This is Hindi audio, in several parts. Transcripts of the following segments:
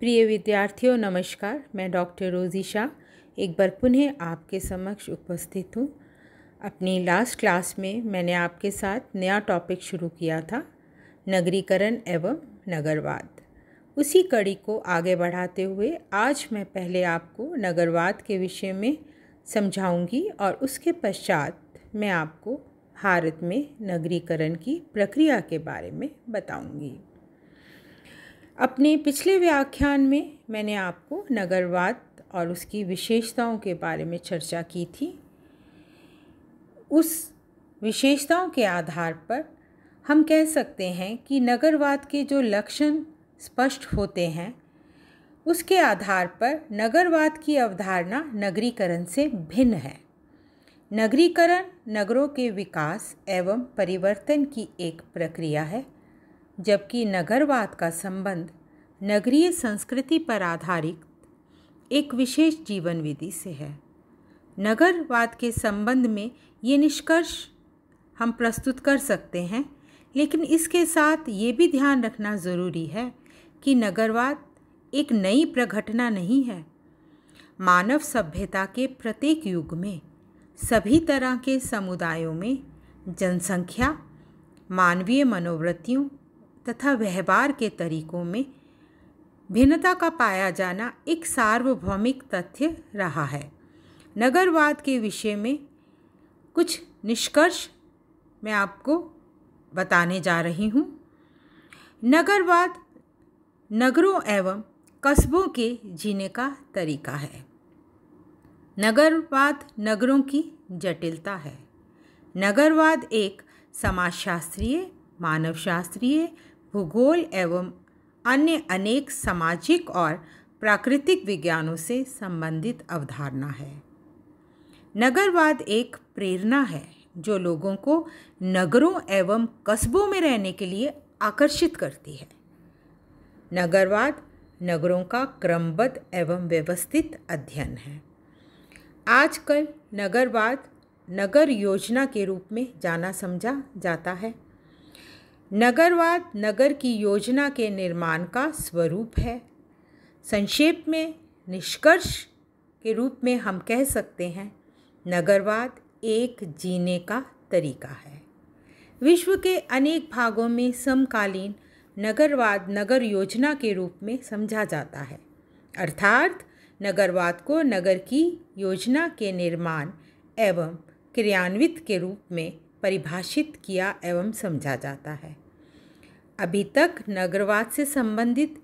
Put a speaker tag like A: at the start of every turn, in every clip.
A: प्रिय विद्यार्थियों नमस्कार। मैं डॉक्टर रोज़ी शाह एक बार पुनः आपके समक्ष उपस्थित हूँ। अपनी लास्ट क्लास में मैंने आपके साथ नया टॉपिक शुरू किया था, नगरीकरण एवं नगरवाद। उसी कड़ी को आगे बढ़ाते हुए आज मैं पहले आपको नगरवाद के विषय में समझाऊंगी और उसके पश्चात मैं आपको भारत में नगरीकरण की प्रक्रिया के बारे में बताऊंगी। अपने पिछले व्याख्यान में मैंने आपको नगरवाद और उसकी विशेषताओं के बारे में चर्चा की थी। उस विशेषताओं के आधार पर हम कह सकते हैं कि नगरवाद के जो लक्षण स्पष्ट होते हैं, उसके आधार पर नगरवाद की अवधारणा नगरीकरण से भिन्न है। नगरीकरण नगरों के विकास एवं परिवर्तन की एक प्रक्रिया है, जबकि नगरवाद का संबंध नगरीय संस्कृति पर आधारित एक विशेष जीवन विधि से है। नगरवाद के संबंध में ये निष्कर्ष हम प्रस्तुत कर सकते हैं, लेकिन इसके साथ ये भी ध्यान रखना ज़रूरी है कि नगरवाद एक नई प्रघटना नहीं है। मानव सभ्यता के प्रत्येक युग में सभी तरह के समुदायों में जनसंख्या, मानवीय मनोवृत्तियों तथा व्यवहार के तरीकों में भिन्नता का पाया जाना एक सार्वभौमिक तथ्य रहा है। नगरवाद के विषय में कुछ निष्कर्ष मैं आपको बताने जा रही हूँ। नगरवाद नगरों एवं कस्बों के जीने का तरीका है। नगरवाद नगरों की जटिलता है। नगरवाद एक समाजशास्त्रीय, मानवशास्त्रीय, भूगोल एवं अन्य अनेक सामाजिक और प्राकृतिक विज्ञानों से संबंधित अवधारणा है। नगरवाद एक प्रेरणा है जो लोगों को नगरों एवं कस्बों में रहने के लिए आकर्षित करती है। नगरवाद नगरों का क्रमबद्ध एवं व्यवस्थित अध्ययन है। आजकल नगरवाद नगर योजना के रूप में जाना समझा जाता है। नगरवाद नगर की योजना के निर्माण का स्वरूप है। संक्षेप में निष्कर्ष के रूप में हम कह सकते हैं, नगरवाद एक जीने का तरीका है। विश्व के अनेक भागों में समकालीन नगरवाद नगर योजना के रूप में समझा जाता है, अर्थात नगरवाद को नगर की योजना के निर्माण एवं क्रियान्वित के रूप में परिभाषित किया एवं समझा जाता है। अभी तक नगरवाद से संबंधित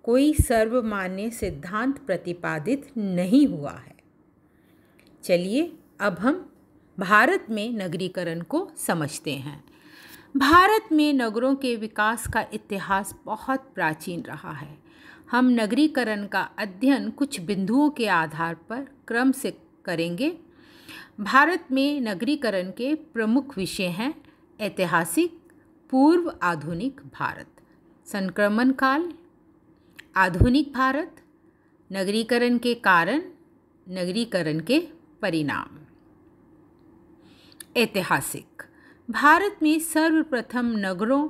A: कोई सर्वमान्य सिद्धांत प्रतिपादित नहीं हुआ है। चलिए अब हम भारत में नगरीकरण को समझते हैं। भारत में नगरों के विकास का इतिहास बहुत प्राचीन रहा है। हम नगरीकरण का अध्ययन कुछ बिंदुओं के आधार पर क्रम से करेंगे। भारत में नगरीकरण के प्रमुख विषय हैं ऐतिहासिक, पूर्व आधुनिक भारत, संक्रमण काल, आधुनिक भारत, नगरीकरण के कारण, नगरीकरण के परिणाम। ऐतिहासिक भारत में सर्वप्रथम नगरों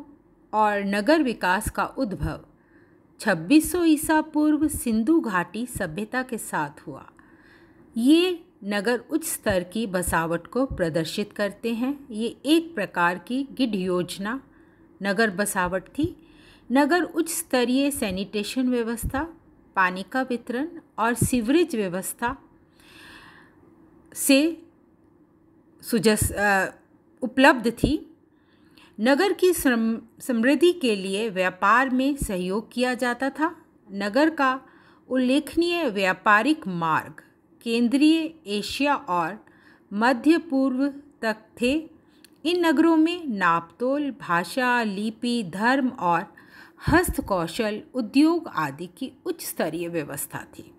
A: और नगर विकास का उद्भव 2600 ईसा पूर्व सिंधु घाटी सभ्यता के साथ हुआ। ये नगर उच्च स्तर की बसावट को प्रदर्शित करते हैं। ये एक प्रकार की गिड योजना नगर बसावट थी। नगर उच्च स्तरीय सैनिटेशन व्यवस्था, पानी का वितरण और सीवरेज व्यवस्था से उपलब्ध थी। नगर की समृद्धि के लिए व्यापार में सहयोग किया जाता था। नगर का उल्लेखनीय व्यापारिक मार्ग केंद्रीय एशिया और मध्य पूर्व तक थे। इन नगरों में नापतोल, भाषा, लिपि, धर्म और हस्तकौशल उद्योग आदि की उच्च स्तरीय व्यवस्था थी।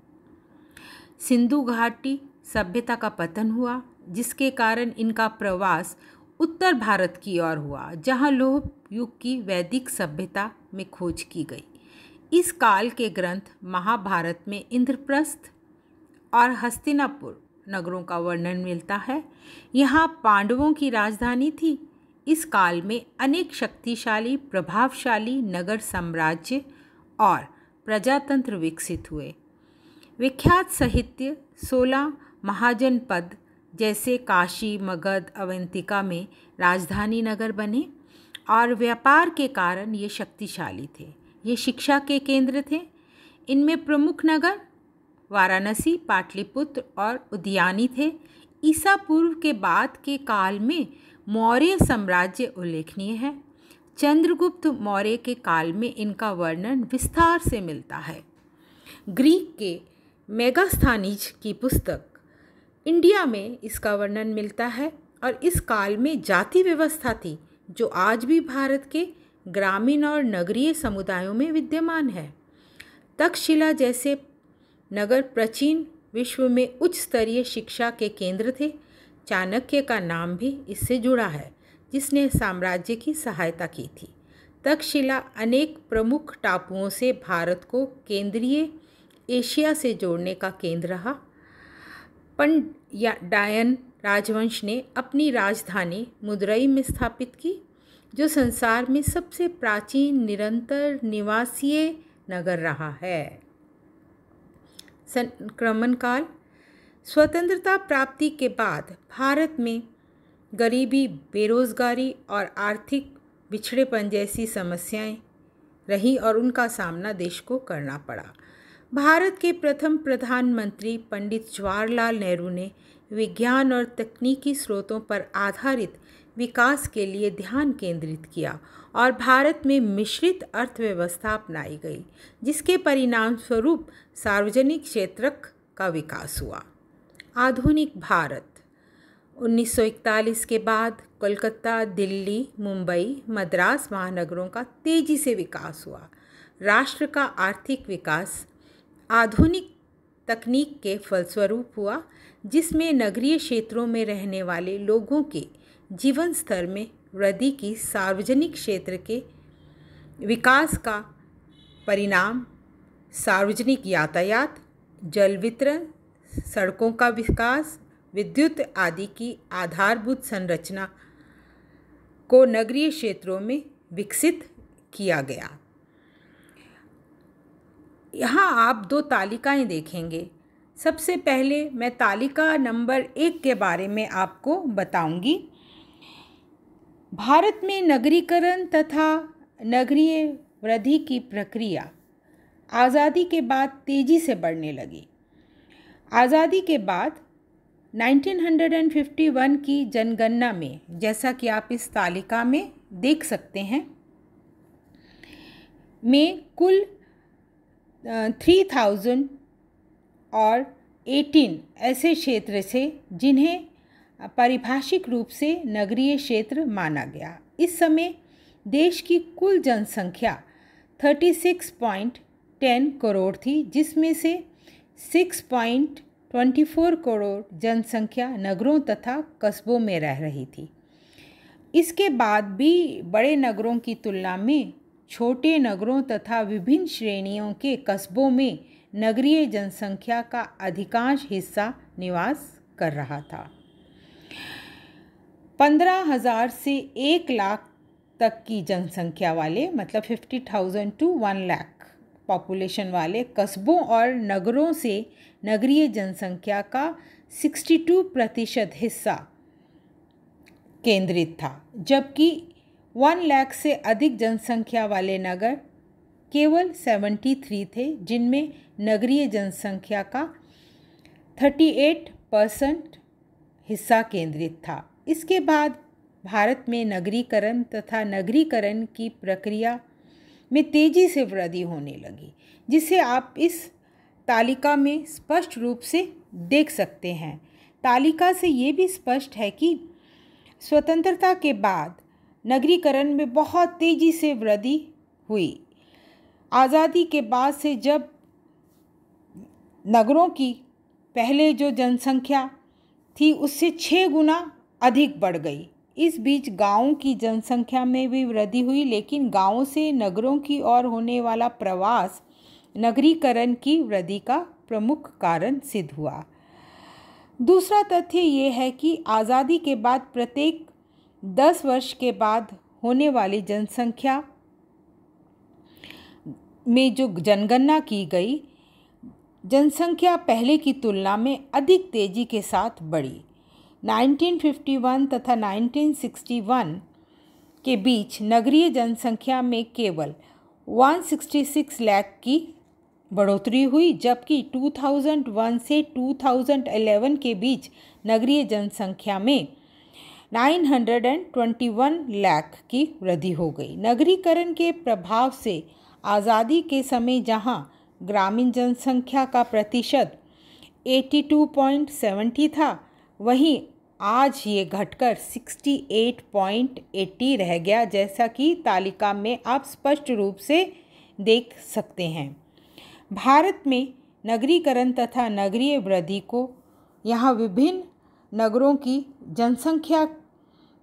A: सिंधु घाटी सभ्यता का पतन हुआ, जिसके कारण इनका प्रवास उत्तर भारत की ओर हुआ, जहां लौह युग की वैदिक सभ्यता में खोज की गई। इस काल के ग्रंथ महाभारत में इंद्रप्रस्थ और हस्तिनापुर नगरों का वर्णन मिलता है। यहाँ पांडवों की राजधानी थी। इस काल में अनेक शक्तिशाली प्रभावशाली नगर साम्राज्य और प्रजातंत्र विकसित हुए। विख्यात साहित्य 16 महाजनपद जैसे काशी, मगध, अवंतिका में राजधानी नगर बने और व्यापार के कारण ये शक्तिशाली थे। ये शिक्षा के केंद्र थे। इनमें प्रमुख नगर वाराणसी, पाटलिपुत्र और उद्यानी थे। ईसा पूर्व के बाद के काल में मौर्य साम्राज्य उल्लेखनीय है। चंद्रगुप्त मौर्य के काल में इनका वर्णन विस्तार से मिलता है। ग्रीक के मेगास्थनीज की पुस्तक इंडिया में इसका वर्णन मिलता है और इस काल में जाति व्यवस्था थी जो आज भी भारत के ग्रामीण और नगरीय समुदायों में विद्यमान है। तक्षशिला जैसे नगर प्राचीन विश्व में उच्च स्तरीय शिक्षा के केंद्र थे। चाणक्य का नाम भी इससे जुड़ा है, जिसने साम्राज्य की सहायता की थी। तक्षशिला अनेक प्रमुख टापुओं से भारत को केंद्रीय एशिया से जोड़ने का केंद्र रहा। पांड्यायन राजवंश ने अपनी राजधानी मदुरई में स्थापित की, जो संसार में सबसे प्राचीन निरंतर निवासीय नगर रहा है। संक्रमण काल। स्वतंत्रता प्राप्ति के बाद भारत में गरीबी, बेरोजगारी और आर्थिक पिछड़ेपन जैसी समस्याएं रही और उनका सामना देश को करना पड़ा। भारत के प्रथम प्रधानमंत्री पंडित जवाहरलाल नेहरू ने विज्ञान और तकनीकी स्रोतों पर आधारित विकास के लिए ध्यान केंद्रित किया और भारत में मिश्रित अर्थव्यवस्था अपनाई गई, जिसके परिणाम स्वरूप सार्वजनिक क्षेत्र का विकास हुआ। आधुनिक भारत। 1941 के बाद कोलकाता, दिल्ली, मुंबई, मद्रास महानगरों का तेजी से विकास हुआ। राष्ट्र का आर्थिक विकास आधुनिक तकनीक के फलस्वरूप हुआ, जिसमें नगरीय क्षेत्रों में रहने वाले लोगों के जीवन स्तर में वृद्धि की सार्वजनिक क्षेत्र के विकास का परिणाम सार्वजनिक यातायात, जल वितरण, सड़कों का विकास, विद्युत आदि की आधारभूत संरचना को नगरीय क्षेत्रों में विकसित किया गया। यहाँ आप 2 तालिकाएं देखेंगे। सबसे पहले मैं तालिका नंबर 1 के बारे में आपको बताऊंगी। भारत में नगरीकरण तथा नगरीय वृद्धि की प्रक्रिया आज़ादी के बाद तेज़ी से बढ़ने लगी। आज़ादी के बाद 1951 की जनगणना में, जैसा कि आप इस तालिका में देख सकते हैं, में कुल 3018 ऐसे क्षेत्र थे जिन्हें पारिभाषिक रूप से नगरीय क्षेत्र माना गया। इस समय देश की कुल जनसंख्या 36.10 करोड़ थी, जिसमें से 6.24 करोड़ जनसंख्या नगरों तथा कस्बों में रह रही थी। इसके बाद भी बड़े नगरों की तुलना में छोटे नगरों तथा विभिन्न श्रेणियों के कस्बों में नगरीय जनसंख्या का अधिकांश हिस्सा निवास कर रहा था। 15,000 से 1 लाख तक की जनसंख्या वाले, मतलब 50,000 to 1 लाख पॉपुलेशन वाले कस्बों और नगरों से नगरीय जनसंख्या का 62% हिस्सा केंद्रित था, जबकि 1 लाख से अधिक जनसंख्या वाले नगर केवल 73 थे, जिनमें नगरीय जनसंख्या का 38% हिस्सा केंद्रित था। इसके बाद भारत में नगरीकरण तथा नगरीकरण की प्रक्रिया में तेज़ी से वृद्धि होने लगी, जिसे आप इस तालिका में स्पष्ट रूप से देख सकते हैं। तालिका से ये भी स्पष्ट है कि स्वतंत्रता के बाद नगरीकरण में बहुत तेज़ी से वृद्धि हुई। आज़ादी के बाद से जब नगरों की पहले जो जनसंख्या थी उससे 6 गुना अधिक बढ़ गई। इस बीच गांवों की जनसंख्या में भी वृद्धि हुई, लेकिन गांवों से नगरों की ओर होने वाला प्रवास नगरीकरण की वृद्धि का प्रमुख कारण सिद्ध हुआ। दूसरा तथ्य ये है कि आज़ादी के बाद प्रत्येक 10 वर्ष के बाद होने वाली जनसंख्या में जो जनगणना की गई, जनसंख्या पहले की तुलना में अधिक तेज़ी के साथ बढ़ी। 1951 तथा 1961 के बीच नगरीय जनसंख्या में केवल 166 लाख की बढ़ोतरी हुई, जबकि 2001 से 2011 के बीच नगरीय जनसंख्या में 921 लाख की वृद्धि हो गई। नगरीकरण के प्रभाव से आज़ादी के समय जहां ग्रामीण जनसंख्या का प्रतिशत 82.70 था, वहीं आज ये घटकर 68.80 रह गया, जैसा कि तालिका में आप स्पष्ट रूप से देख सकते हैं। भारत में नगरीकरण तथा नगरीय वृद्धि को यहाँ विभिन्न नगरों की जनसंख्या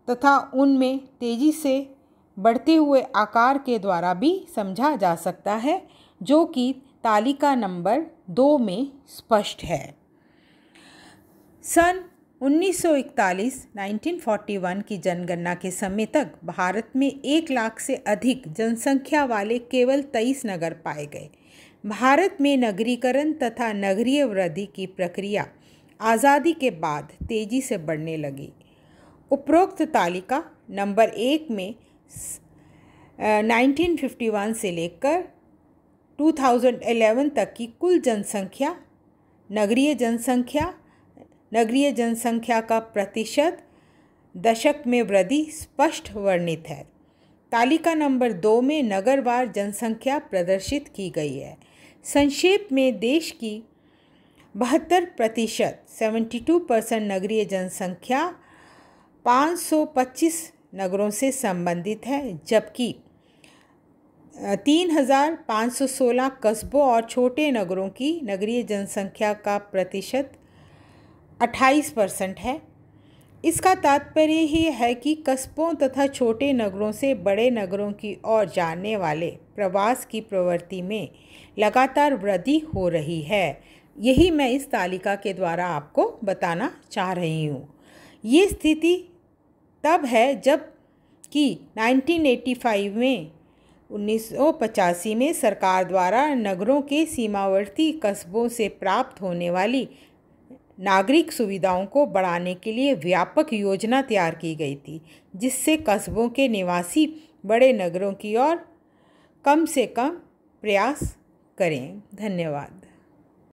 A: तथा उनमें तेज़ी से बढ़ते हुए आकार के द्वारा भी समझा जा सकता है, जो कि तालिका नंबर 2 में स्पष्ट है। सन 1941 की जनगणना के समय तक भारत में 1 लाख से अधिक जनसंख्या वाले केवल 23 नगर पाए गए। भारत में नगरीकरण तथा नगरीय वृद्धि की प्रक्रिया आज़ादी के बाद तेज़ी से बढ़ने लगी। उपरोक्त तालिका नंबर 1 में 1951 से लेकर 2011 तक की कुल जनसंख्या, नगरीय जनसंख्या का प्रतिशत, दशक में वृद्धि स्पष्ट वर्णित है। तालिका नंबर 2 में नगरवार जनसंख्या प्रदर्शित की गई है। संक्षेप में देश की 72% 72% नगरीय जनसंख्या 525 नगरों से संबंधित है, जबकि 3516 कस्बों और छोटे नगरों की नगरीय जनसंख्या का प्रतिशत 28% है। इसका तात्पर्य ये है कि कस्बों तथा छोटे नगरों से बड़े नगरों की ओर जाने वाले प्रवास की प्रवृत्ति में लगातार वृद्धि हो रही है। यही मैं इस तालिका के द्वारा आपको बताना चाह रही हूँ। ये स्थिति तब है जब कि 1985 में सरकार द्वारा नगरों के सीमावर्ती कस्बों से प्राप्त होने वाली नागरिक सुविधाओं को बढ़ाने के लिए व्यापक योजना तैयार की गई थी, जिससे कस्बों के निवासी बड़े नगरों की ओर कम से कम प्रयास करें। धन्यवाद।